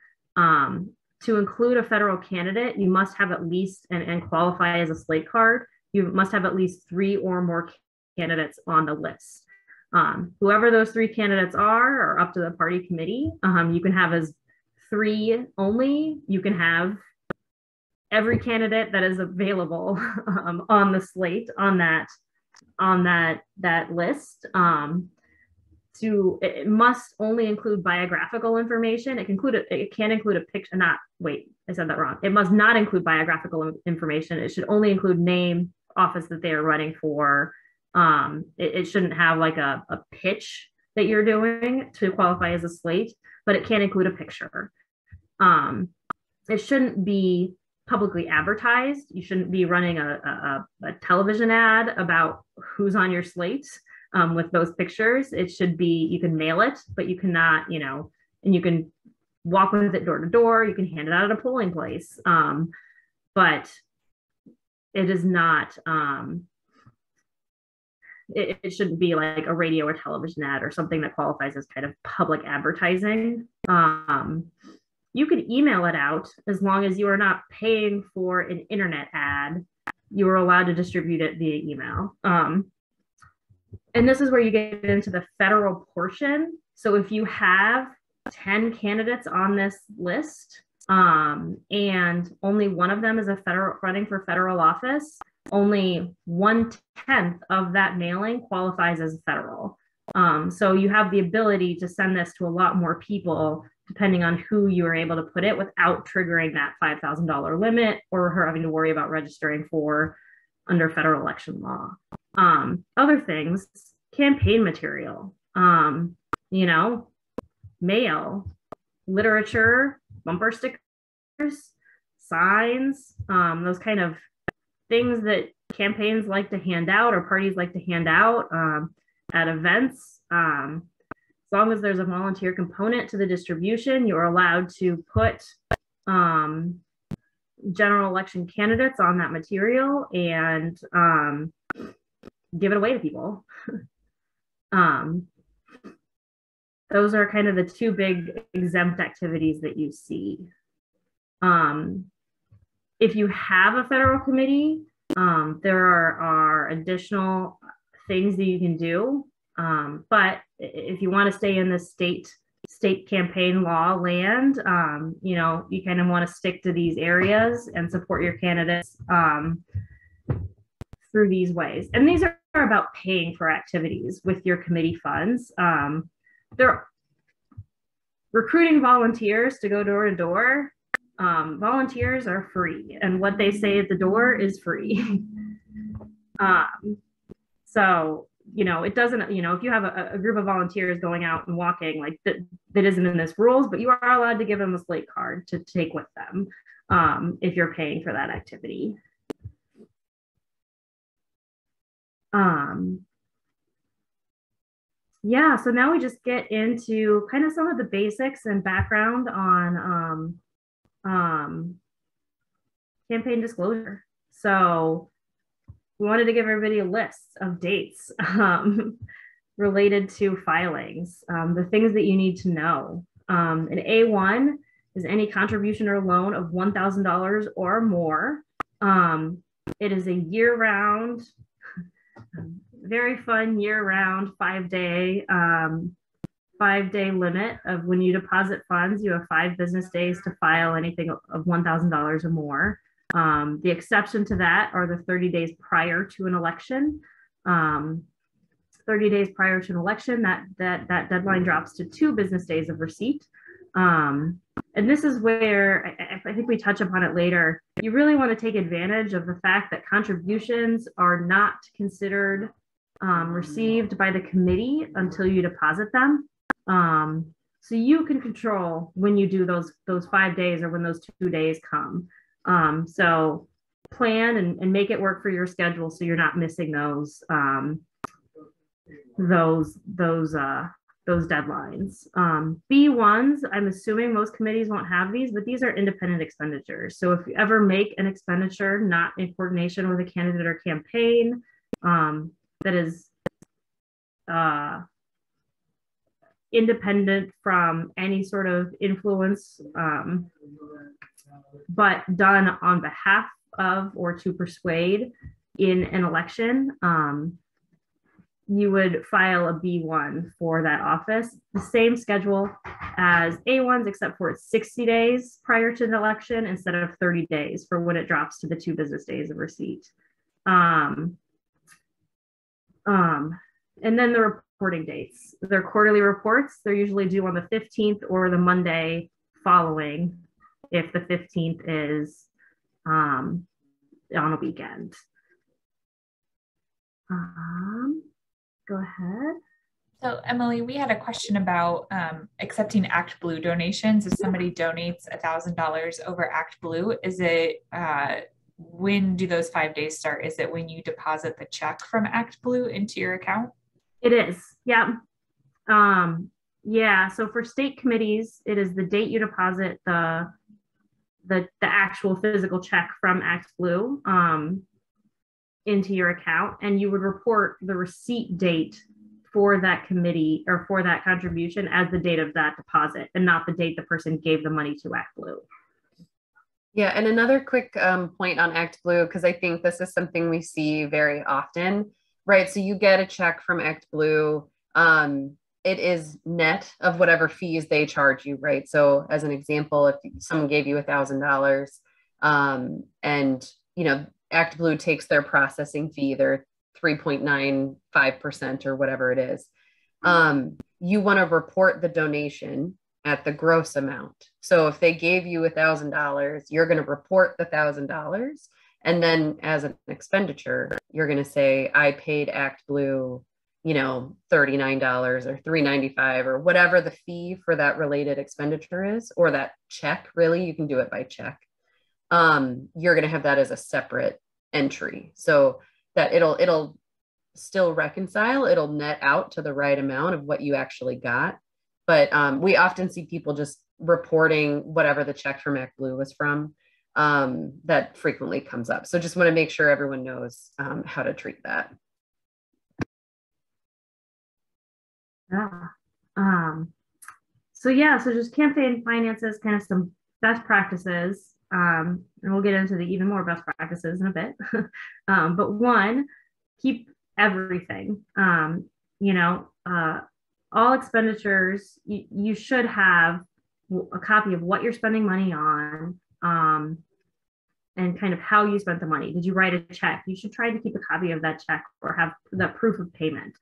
To include a federal candidate, you must have at least, and qualify as a slate card, you must have at least 3 or more candidates on the list. Whoever those 3 candidates are up to the party committee. You can have as 3 only, you can have every candidate that is available on the slate on that list. It must only include biographical information. It can include a picture. I said that wrong. It must not include biographical information. It should only include name, office that they are running for. It shouldn't have like a pitch that you're doing to qualify as a slate, but it can include a picture. It shouldn't be publicly advertised. You shouldn't be running a television ad about who's on your slate with those pictures. It should be, you can mail it, but you cannot, and you can walk with it door to door. You can hand it out at a polling place. But it is not, it shouldn't be like a radio or television ad or something that qualifies as kind of public advertising. You could email it out as long as you are not paying for an internet ad. You are allowed to distribute it via email. And this is where you get into the federal portion. So if you have 10 candidates on this list, and only one of them is running for federal office, only 1/10 of that mailing qualifies as federal. So you have the ability to send this to a lot more people depending on who you are able to put it without triggering that $5,000 limit or her having to worry about registering for under federal election law. Other things, campaign material, mail, literature, bumper stickers, signs, those kind of things that campaigns like to hand out or parties like to hand out at events. As long as there's a volunteer component to the distribution, you're allowed to put general election candidates on that material and give it away to people. Those are kind of the 2 big exempt activities that you see. If you have a federal committee, there are additional things that you can do. But if you want to stay in the state campaign law land, you kind of want to stick to these areas and support your candidates through these ways. And these are about paying for activities with your committee funds. They're recruiting volunteers to go door to door. Volunteers are free, and what they say at the door is free. So, it doesn't, if you have a group of volunteers going out and walking, like that isn't in this rules, but you are allowed to give them a slate card to take with them if you're paying for that activity. Yeah, so now we just get into kind of some of the basics and background on campaign disclosure. So we wanted to give everybody a list of dates related to filings, the things that you need to know. An A1 is any contribution or loan of $1,000 or more. It is a year-round, very fun year-round 5-day limit of when you deposit funds. You have 5 business days to file anything of $1,000 or more. The exception to that are the 30 days prior to an election. 30 days prior to an election, that deadline drops to 2 business days of receipt. And this is where I think we touch upon it later. You really want to take advantage of the fact that contributions are not considered received by the committee until you deposit them. So you can control when you do those 5 days or when those 2 days come. So plan and make it work for your schedule so you're not missing those deadlines. B1s, I'm assuming most committees won't have these, but these are independent expenditures. So if you ever make an expenditure not in coordination with a candidate or campaign, that is independent from any sort of influence, but done on behalf of or to persuade in an election, you would file a B1 for that office, the same schedule as A1s, except for it's 60 days prior to the election instead of 30 days for when it drops to the 2 business days of receipt. And then the reporting dates. Their quarterly reports, they're usually due on the 15th or the Monday following, if the 15th is on a weekend. Go ahead. So Emily, we had a question about accepting Act Blue donations. If somebody donates $1,000 over Act Blue, is it, when do those 5 days start? Is it when you deposit the check from Act Blue into your account? It is, yeah. Yeah, so for state committees, it is the date you deposit the actual physical check from Act Blue into your account, and you would report the receipt date for that committee or for that contribution as the date of that deposit and not the date the person gave the money to Act Blue. Yeah, and another quick point on Act Blue, because I think this is something we see very often, right? So you get a check from Act Blue. It is net of whatever fees they charge you, right? So as an example, if someone gave you $1,000 and, you know, Act Blue takes their processing fee, their 3.95% or whatever it is. You want to report the donation at the gross amount. So if they gave you $1,000, you're going to report the $1,000. And then as an expenditure, you're going to say, I paid Act Blue, you know, $39 or $3.95 or whatever the fee for that related expenditure is, or that check, really, you can do it by check. You're going to have that as a separate entry so that it'll still reconcile, it'll net out to the right amount of what you actually got. But we often see people just reporting whatever the check from Act Blue was from. That frequently comes up. So just want to make sure everyone knows how to treat that. Yeah. So yeah, so just campaign finances, kind of some best practices. And we'll get into the even more best practices in a bit. But one, keep everything. You know, all expenditures, you should have a copy of what you're spending money on, and kind of how you spent the money. Did you write a check? You should try to keep a copy of that check or have that proof of payment.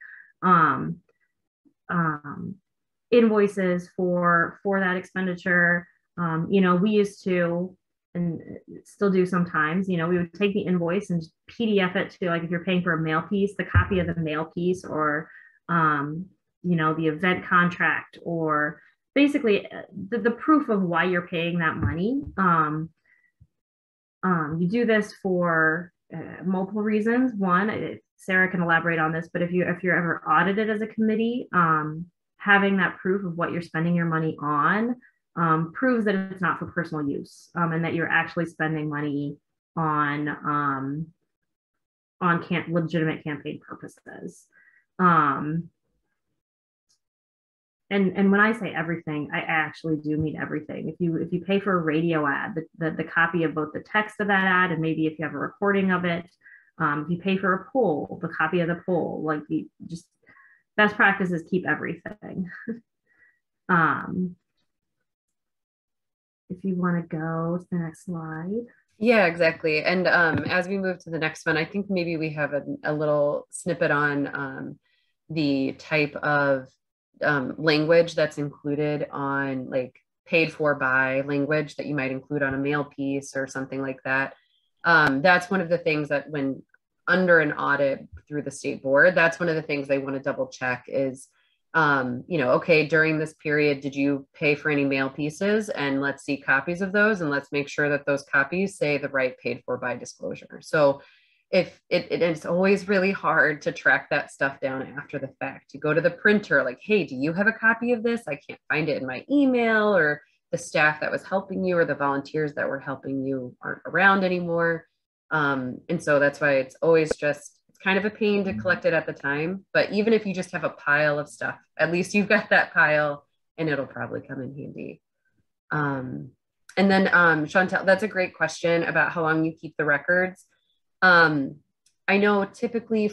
Invoices for that expenditure. You know, we used to, and still do sometimes, you know, we would take the invoice and just PDF it to, like, if you're paying for a mail piece, the copy of the mail piece, or, you know, the event contract, or basically the proof of why you're paying that money. You do this for multiple reasons. One, Sarah can elaborate on this, but if you're ever audited as a committee, having that proof of what you're spending your money on proves that it's not for personal use, and that you're actually spending money on legitimate campaign purposes. And when I say everything, I actually do mean everything. If you pay for a radio ad, the copy of both the text of that ad, and maybe if you have a recording of it, if you pay for a poll, the copy of the poll, like, you just, best practices, keep everything. If you want to go to the next slide. Yeah, exactly. And as we move to the next one, I think maybe we have a little snippet on the type of language that's included on, like, paid for by language that you might include on a mail piece or something like that. That's one of the things that, when under an audit through the state board, that's one of the things they want to double check is, you know, okay, during this period, did you pay for any mail pieces? And let's see copies of those, and let's make sure that those copies say the right paid for by disclosure. So if it's always really hard to track that stuff down after the fact. You go to the printer, like, hey, do you have a copy of this? I can't find it in my email, or the staff that was helping you or the volunteers that were helping you aren't around anymore. And so that's why it's always just, it's kind of a pain to collect it at the time. But even if you just have a pile of stuff, at least you've got that pile, and it'll probably come in handy. And then Chantel, that's a great question about how long you keep the records. I know typically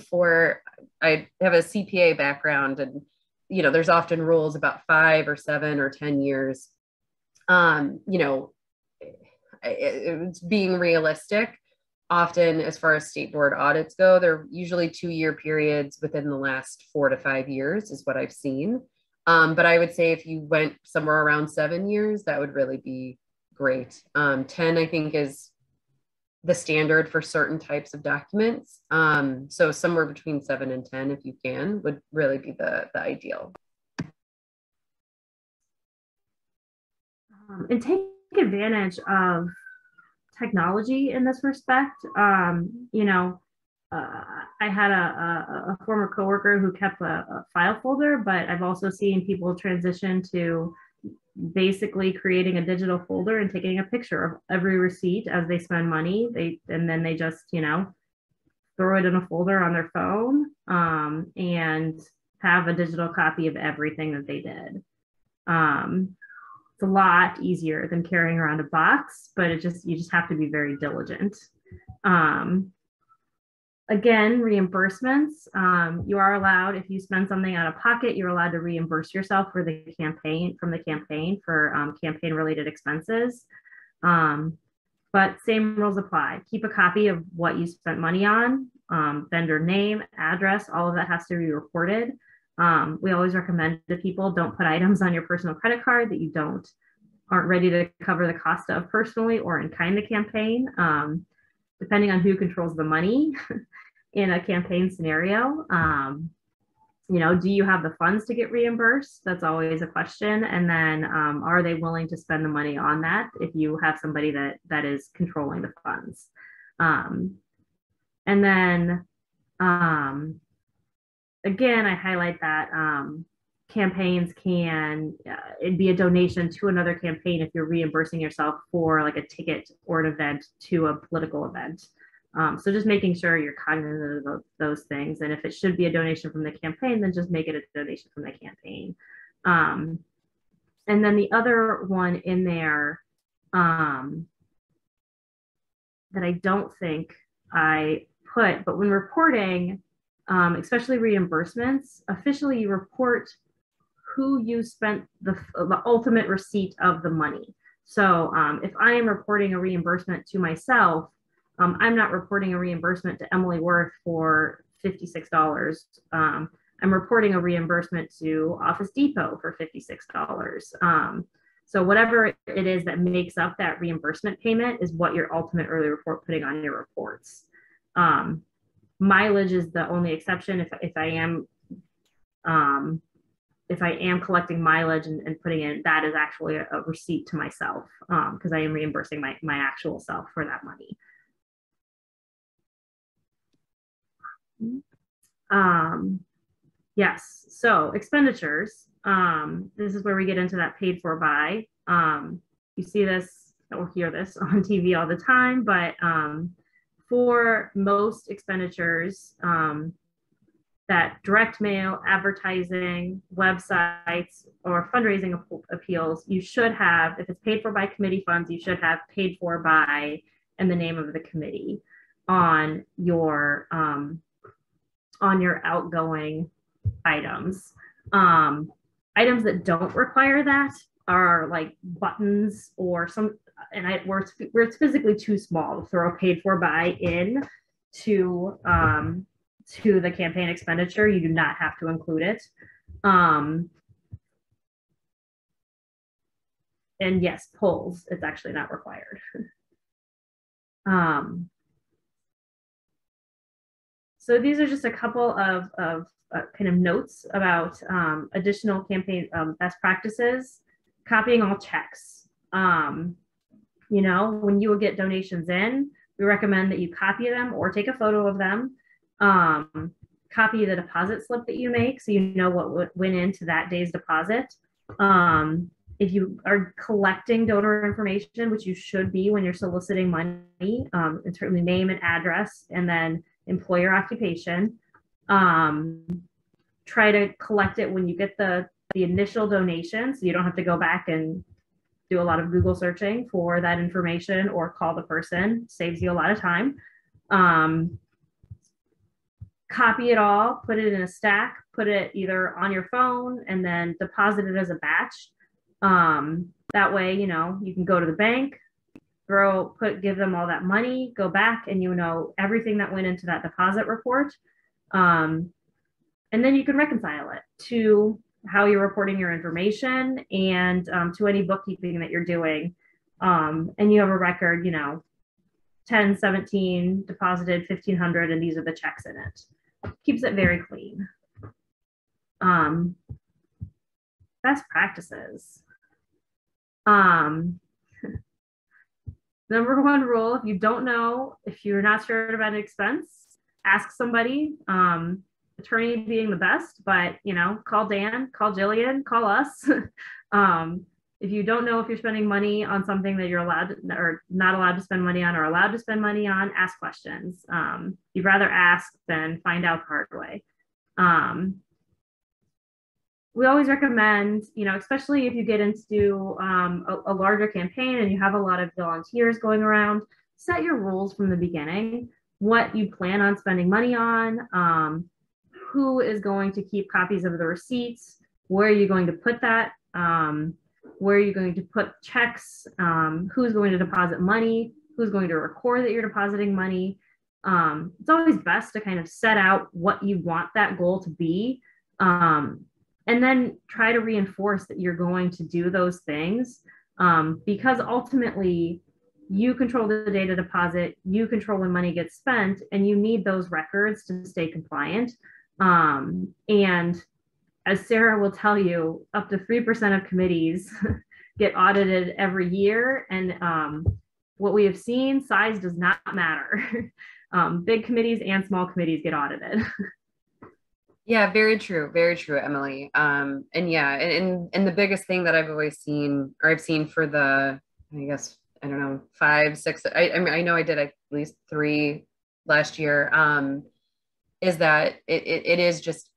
I have a CPA background, and there's often rules about 5 or 7 or 10 years. It's being realistic. Often, as far as state board audits go, they're usually 2-year periods within the last 4 to 5 years is what I've seen. But I would say if you went somewhere around 7 years, that would really be great. 10, I think, is the standard for certain types of documents. So somewhere between 7 and 10, if you can, would really be the ideal. And take advantage of technology in this respect. I had a former coworker who kept a file folder, but I've also seen people transition to basically creating a digital folder and taking a picture of every receipt as they spend money. And then they just, throw it in a folder on their phone and have a digital copy of everything that they did. It's a lot easier than carrying around a box, but you just have to be very diligent. Again, reimbursements, you are allowed, if you spend something out of pocket, you're allowed to reimburse yourself for the campaign, for campaign related expenses. But same rules apply. Keep a copy of what you spent money on, vendor name, address, all of that has to be reported. We always recommend to people, don't put items on your personal credit card that you aren't ready to cover the cost of personally or in kind of campaign, depending on who controls the money in a campaign scenario. Do you have the funds to get reimbursed? That's always a question. And then are they willing to spend the money on that if you have somebody that is controlling the funds? And then again, I highlight that campaigns can it'd be a donation to another campaign if you're reimbursing yourself for like a ticket or an event to a political event. So just making sure you're cognizant of those things. And if it should be a donation from the campaign, then just make it a donation from the campaign. And then the other one in there that I don't think I put, but when reporting, especially reimbursements, officially you report who you spent the ultimate receipt of the money. So if I am reporting a reimbursement to myself, I'm not reporting a reimbursement to Emily Worth for $56. I'm reporting a reimbursement to Office Depot for $56. So whatever it is that makes up that reimbursement payment is what your ultimate early report putting on your reports. Mileage is the only exception. If I am collecting mileage and putting in, that is actually a receipt to myself because I am reimbursing my actual self for that money. Yes, so expenditures. This is where we get into that paid for by. You see this or hear this on TV all the time, but for most expenditures, that direct mail, advertising, websites, or fundraising appeals, you should have, if it's paid for by committee funds, you should have paid for by and the name of the committee on your outgoing items. Items that don't require that are like buttons or where it's physically too small to throw paid for by in to the campaign expenditure. You do not have to include it. And yes, polls, it's actually not required. So these are just a couple of kind of notes about additional campaign best practices. Copying all checks. When you will get donations in, we recommend that you copy them or take a photo of them. Copy the deposit slip that you make so you know what went into that day's deposit. If you are collecting donor information, which you should be when you're soliciting money, and certainly name and address, and then employer occupation, try to collect it when you get the initial donation, so you don't have to go back and do a lot of Google searching for that information or call the person. Saves you a lot of time. copy it all, put it in a stack, put it either on your phone and then deposit it as a batch. That way, you know, you can go to the bank, give them all that money, go back and you know everything that went into that deposit report. And then you can reconcile it to how you're reporting your information and to any bookkeeping that you're doing. And you have a record, you know, 10, 17 deposited, 1,500, and these are the checks in it. Keeps it very clean. Best practices. Number one rule, if you don't know, if you're not sure about an expense, ask somebody, attorney being the best, but you know, call Dan, call Jillian, call us. If you don't know if you're spending money on something that you're allowed to, or not allowed to spend money on or allowed to spend money on, ask questions. You'd rather ask than find out the hard way. We always recommend, you know, especially if you get into a larger campaign and you have a lot of volunteers going around, set your rules from the beginning, what you plan on spending money on, who is going to keep copies of the receipts, where are you going to put that, where are you going to put checks, who's going to deposit money, who's going to record that you're depositing money. It's always best to kind of set out what you want that goal to be, and then try to reinforce that you're going to do those things, because ultimately you control the data deposit, you control when money gets spent, and you need those records to stay compliant. And as Sarah will tell you, up to 3% of committees get audited every year. And what we have seen, size does not matter. Big committees and small committees get audited. Yeah, very true, Emily. And yeah, and the biggest thing that I've always seen, or I've seen for the, I guess, I don't know, 5, 6, I mean, I know I did at least 3 last year, is that it is just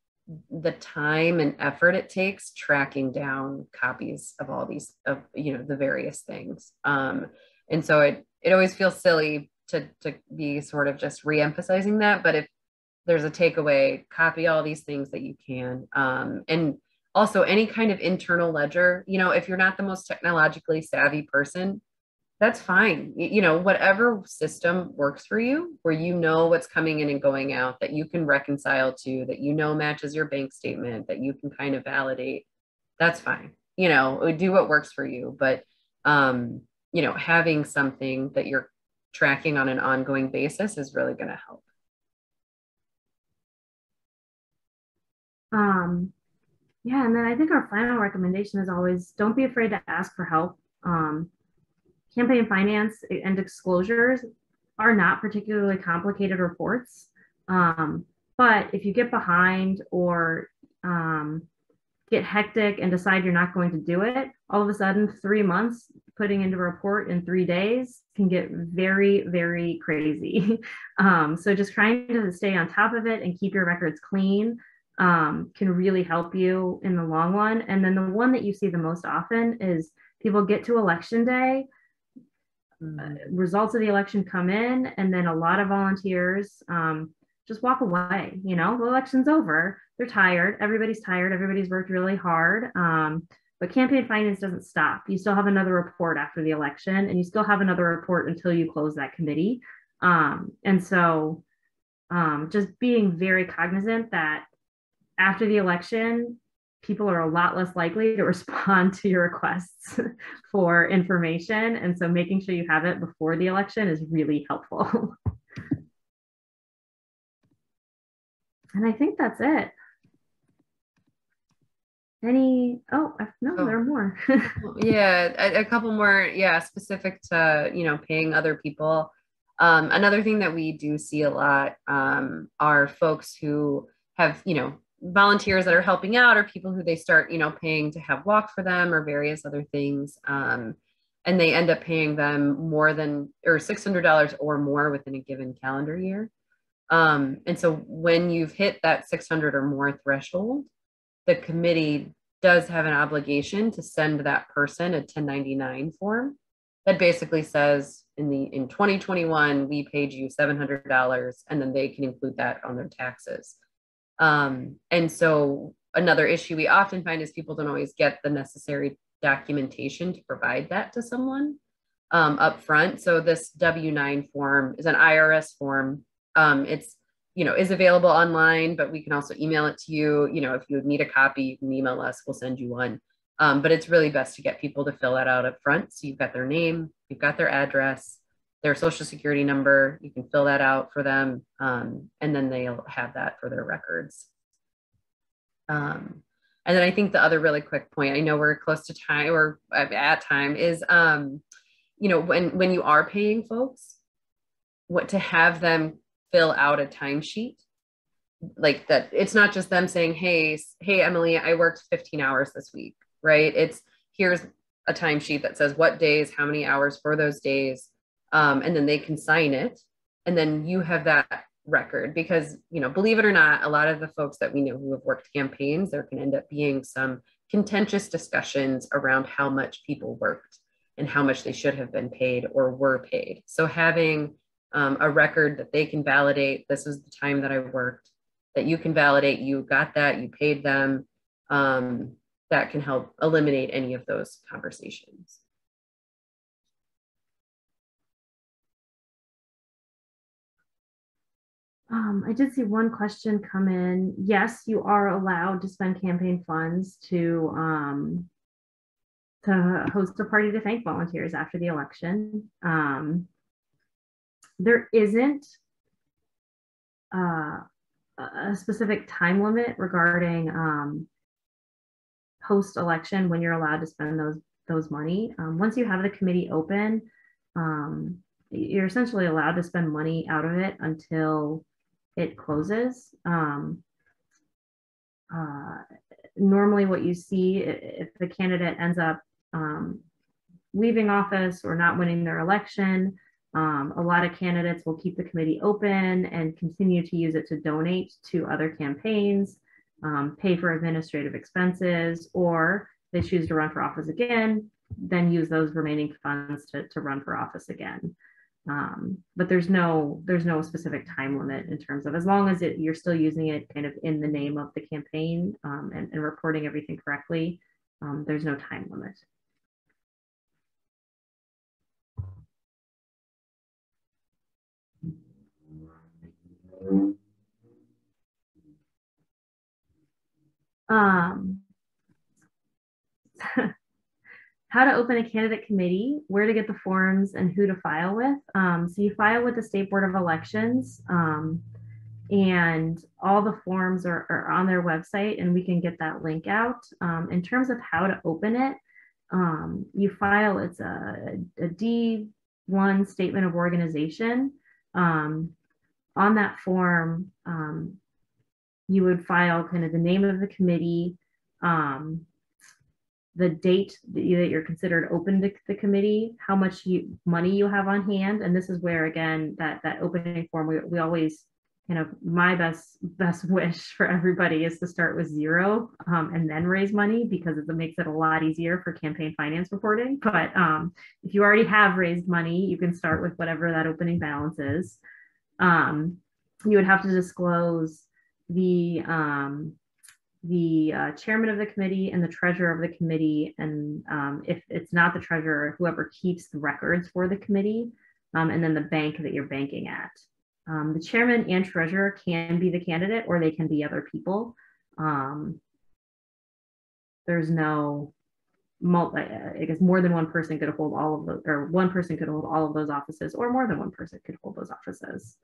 the time and effort it takes tracking down copies of all these, of, you know, the various things. And so it always feels silly to be sort of just re-emphasizing that, but if there's a takeaway, copy all these things that you can. And also any kind of internal ledger, you know, if you're not the most technologically savvy person, that's fine. You know, whatever system works for you, where you know what's coming in and going out, that you can reconcile to, that you know matches your bank statement, that you can kind of validate, that's fine. You know, do what works for you. But, you know, having something that you're tracking on an ongoing basis is really going to help. Yeah, and then I think our final recommendation is always don't be afraid to ask for help. Campaign finance and disclosures are not particularly complicated reports, but if you get behind or get hectic and decide you're not going to do it, all of a sudden 3 months putting into a report in 3 days can get very, very crazy. So just trying to stay on top of it and keep your records clean can really help you in the long run. And then the one that you see the most often is people get to election day, results of the election come in, and then a lot of volunteers just walk away. You know, the election's over, they're tired, everybody's worked really hard, but campaign finance doesn't stop. You still have another report after the election, and you still have another report until you close that committee. And so just being very cognizant that after the election, people are a lot less likely to respond to your requests for information. And so making sure you have it before the election is really helpful. And I think that's it. No, there are more. Yeah, a couple more, yeah, specific to, you know, paying other people. Another thing that we do see a lot are folks who have, you know, volunteers that are helping out, or people who they start, you know, paying to have walk for them or various other things. And they end up paying them more than, or $600 or more within a given calendar year. And so when you've hit that 600 or more threshold, the committee does have an obligation to send that person a 1099 form that basically says, in 2021, we paid you $700, and then they can include that on their taxes. And so another issue we often find is people don't always get the necessary documentation to provide that to someone up front. So this W-9 form is an IRS form. It's, is available online, but we can also email it to you. If you need a copy, you can email us, we'll send you one. But it's really best to get people to fill that out up front. So you've got their name, you've got their address, their social security number, you can fill that out for them. And then they'll have that for their records. And then I think the other really quick point, I know we're close to time or at time, is, when you are paying folks, what to have them fill out a timesheet, like that. It's not just them saying, hey, Emily, I worked 15 hours this week, right? It's here's a timesheet that says what days, how many hours for those days. And then they can sign it. And then you have that record, because, believe it or not, a lot of the folks that we know who have worked campaigns, there can end up being some contentious discussions around how much people worked and how much they should have been paid or were paid. So having a record that they can validate, this is the time that I worked, that you can validate, you got that, you paid them, that can help eliminate any of those conversations. I did see one question come in. Yes, you are allowed to spend campaign funds to host a party to thank volunteers after the election. There isn't a specific time limit regarding post-election when you're allowed to spend those money. Once you have the committee open, you're essentially allowed to spend money out of it until it closes. Normally what you see, if the candidate ends up leaving office or not winning their election, a lot of candidates will keep the committee open and continue to use it to donate to other campaigns, pay for administrative expenses, or they choose to run for office again, then use those remaining funds to run for office again. But there's no specific time limit in terms of, as long as you're still using it kind of in the name of the campaign and reporting everything correctly, there's no time limit. How to open a candidate committee, where to get the forms, and who to file with. So you file with the State Board of Elections, and all the forms are on their website, and we can get that link out. In terms of how to open it, you file, it's a D1 statement of organization. On that form, you would file kind of the name of the committee, the date that you're considered open to the committee, how much money you have on hand. And this is where, again, that opening form, we always kind of, my best wish for everybody is to start with zero and then raise money, because it makes it a lot easier for campaign finance reporting. But if you already have raised money, you can start with whatever that opening balance is. You would have to disclose the chairman of the committee and the treasurer of the committee, and if it's not the treasurer, whoever keeps the records for the committee, and then the bank that you're banking at. The chairman and treasurer can be the candidate, or they can be other people. There's no, I guess more than one person could hold all of those, or one person could hold all of those offices, or more than one person could hold those offices.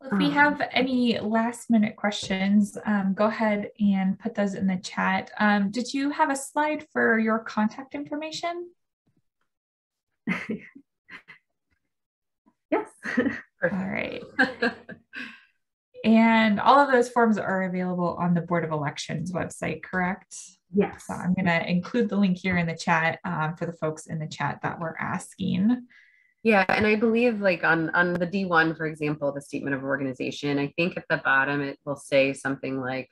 If we have any last minute questions, go ahead and put those in the chat. Did you have a slide for your contact information? Yes. All right. And all of those forms are available on the Board of Elections website, correct? Yes. So I'm going to include the link here in the chat for the folks in the chat that were asking. Yeah, and I believe like on the D1, for example, the statement of organization, I think at the bottom it will say something like,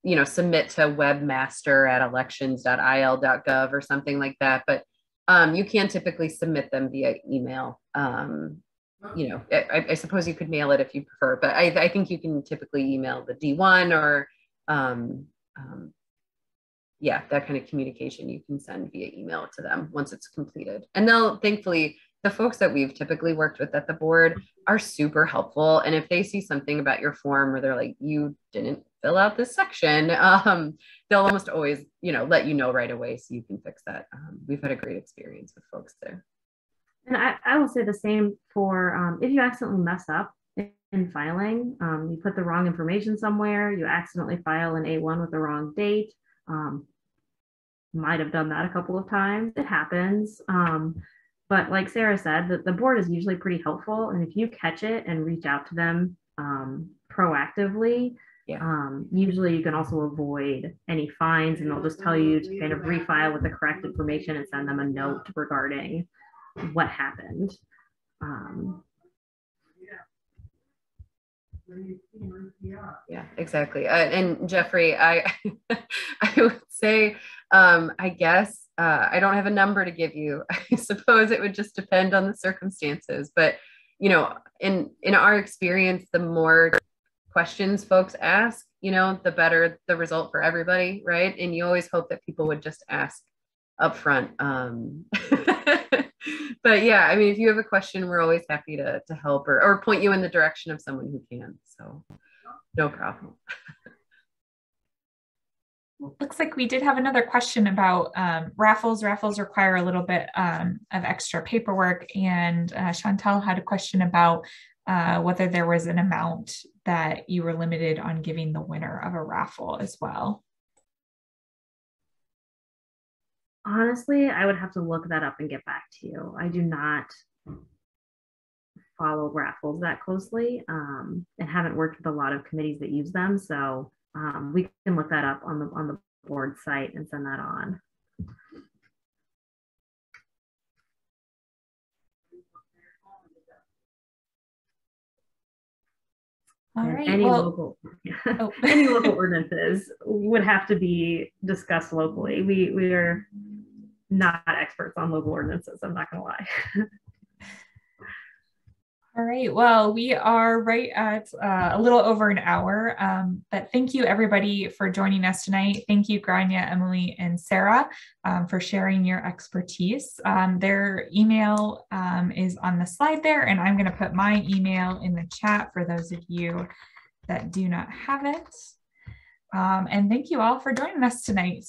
you know, submit to webmaster@elections.il.gov or something like that. But you can typically submit them via email. You know, I suppose you could mail it if you prefer, but I think you can typically email the D1 or yeah, that kind of communication you can send via email to them once it's completed. And they'll, thankfully, the folks that we've typically worked with at the board are super helpful. And if they see something about your form where they're like, you didn't fill out this section, they'll almost always, you know, let you know right away so you can fix that. We've had a great experience with folks there. And I will say the same for if you accidentally mess up in filing, you put the wrong information somewhere, you accidentally file an A1 with the wrong date. Might have done that a couple of times. It happens. But like Sarah said, the board is usually pretty helpful. And if you catch it and reach out to them proactively, usually you can also avoid any fines, and they'll just tell you to kind of refile with the correct information and send them a note regarding what happened. Yeah, exactly. And Jeffrey, I would say, I guess I don't have a number to give you. I suppose it would just depend on the circumstances. But you know, in our experience, the more questions folks ask, you know, the better the result for everybody, right? And you always hope that people would just ask up front. But yeah, I mean, if you have a question, we're always happy to help or point you in the direction of someone who can. So no problem. Looks like we did have another question about raffles. Raffles require a little bit of extra paperwork, and Chantel had a question about whether there was an amount that you were limited on giving the winner of a raffle as well. Honestly, I would have to look that up and get back to you. I do not follow raffles that closely and haven't worked with a lot of committees that use them. So we can look that up on the board site and send that on. All right. Any local ordinances would have to be discussed locally. We are not experts on local ordinances, I'm not going to lie. All right. Well, we are right at a little over an hour, but thank you everybody for joining us tonight. Thank you, Grania, Emily, and Sarah for sharing your expertise. Their email is on the slide there, and I'm going to put my email in the chat for those of you that do not have it. And thank you all for joining us tonight.